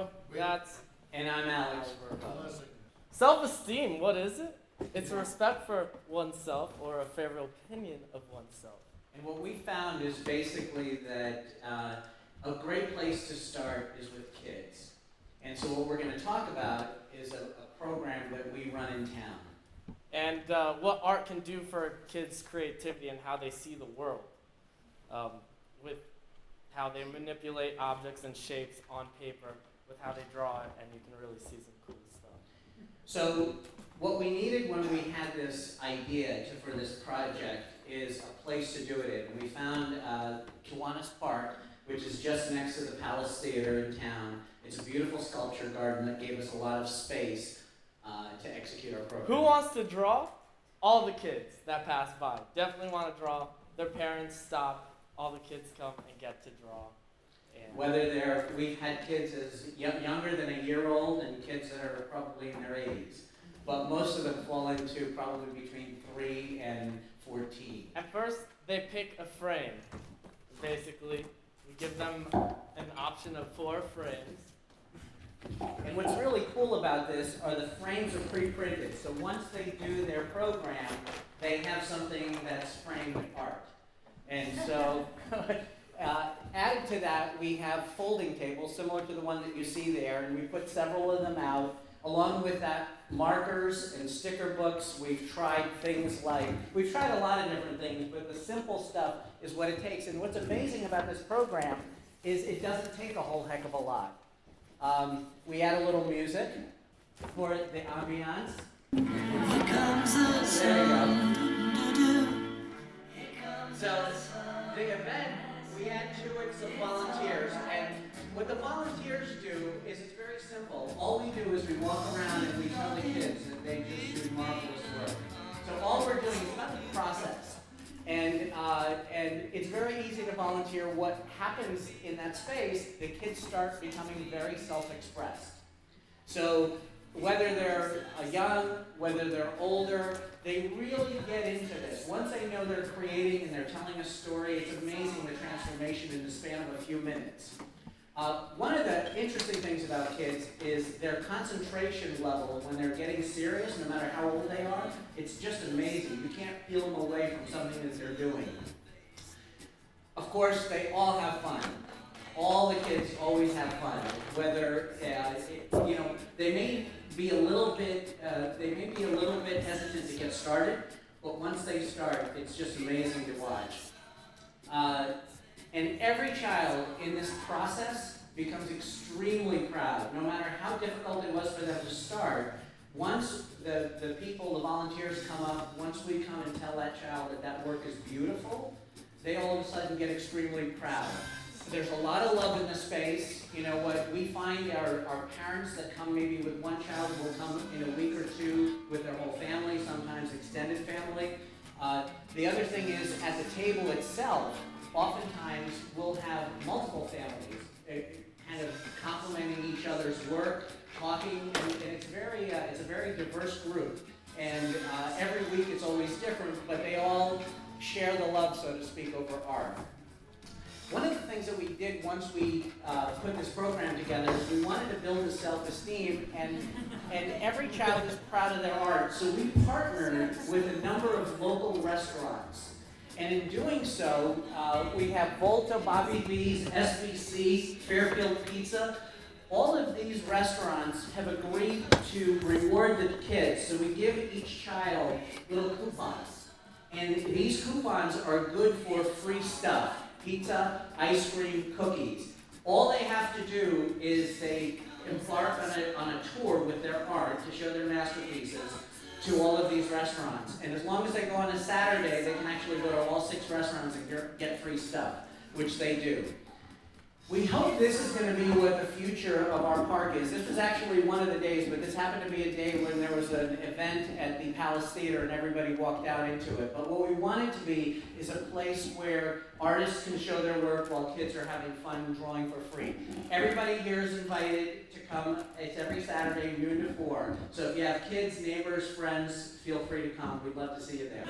Pedro. That's And I'm Alex. self-esteem. What is it? It's a respect for oneself or a favorable opinion of oneself. And what we found is basically that a great place to start is with kids. And so what we're going to talk about is a program that we run in town. And what art can do for kids' creativity and how they see the world. With how they manipulate objects and shapes on paper, with how they draw it, and you can really see some cool stuff. So what we needed when we had this idea for this project is a place to do it in. And we found Kiwanis Park, which is just next to the Palace Theater in town. It's a beautiful sculpture garden that gave us a lot of space to execute our program. Who wants to draw? All the kids that pass by definitely want to draw. Their parents stop. All the kids come and get to draw. And Whether we've had kids as younger than a year old and kids that are probably in their 80s. But most of them fall into probably between 3 and 14. at first, they pick a frame. Basically, we give them an option of 4 frames. And what's really cool about this are the frames are pre-printed. So once they do their program, they have something that's framed art. And so added to that, we have folding tables similar to the one that you see there, and we put several of them out. Along with that, markers and sticker books. We've tried a lot of different things, but the simple stuff is what it takes. And what's amazing about this program is it doesn't take a whole heck of a lot. We add a little music for the ambiance. There you go. So the event, we add to it some volunteers, and what the volunteers do is it's very simple. All we do is we walk around and we tell the kids that they just do marvelous work. So all we're doing is about the process, and it's very easy to volunteer. What happens in that space, the kids start becoming very self-expressed. So whether they're young, whether they're older, they really get into this. Once they know they're creating and they're telling a story, it's amazing the transformation in the span of a few minutes. One of the interesting things about kids is their concentration level when they're getting serious, no matter how old they are. It's just amazing. You can't peel them away from something that they're doing. Of course, they all have fun. All the kids always have fun. Whether they may be a little bit hesitant to get started, but once they start, it's just amazing to watch. And every child in this process becomes extremely proud, no matter how difficult it was for them to start. Once the volunteers come up, once we come and tell that child that work is beautiful, they all of a sudden get extremely proud. There's a lot of love in the space. You know what we find our parents that come maybe with one child will come in a week or two with their whole family, sometimes extended family. The other thing is at the table itself, oftentimes we'll have multiple families kind of complimenting each other's work, talking, and it's a very diverse group. And every week it's always different, but they all share the love, so to speak, over art. One of the things that we did once we put this program together is we wanted to build a self-esteem, and every child is proud of their art. So we partnered with a number of local restaurants. And in doing so, we have Volta, Bobby V's, SBC, Fairfield Pizza. All of these restaurants have agreed to reward the kids. So we give each child little coupons. And these coupons are good for free stuff. Pizza, ice cream, cookies. All they have to do is they embark on a tour with their art to show their masterpieces to all of these restaurants. And as long as they go on a Saturday, they can actually go to all 6 restaurants and get free stuff, which they do. We hope this is going to be what the future of our park is. This was actually one of the days, but this happened to be a day when there was an event at the Palace Theater and everybody walked out into it. But what we want it to be is a place where artists can show their work while kids are having fun drawing for free. Everybody here is invited to come. It's every Saturday, noon to 4. So if you have kids, neighbors, friends, feel free to come. We'd love to see you there.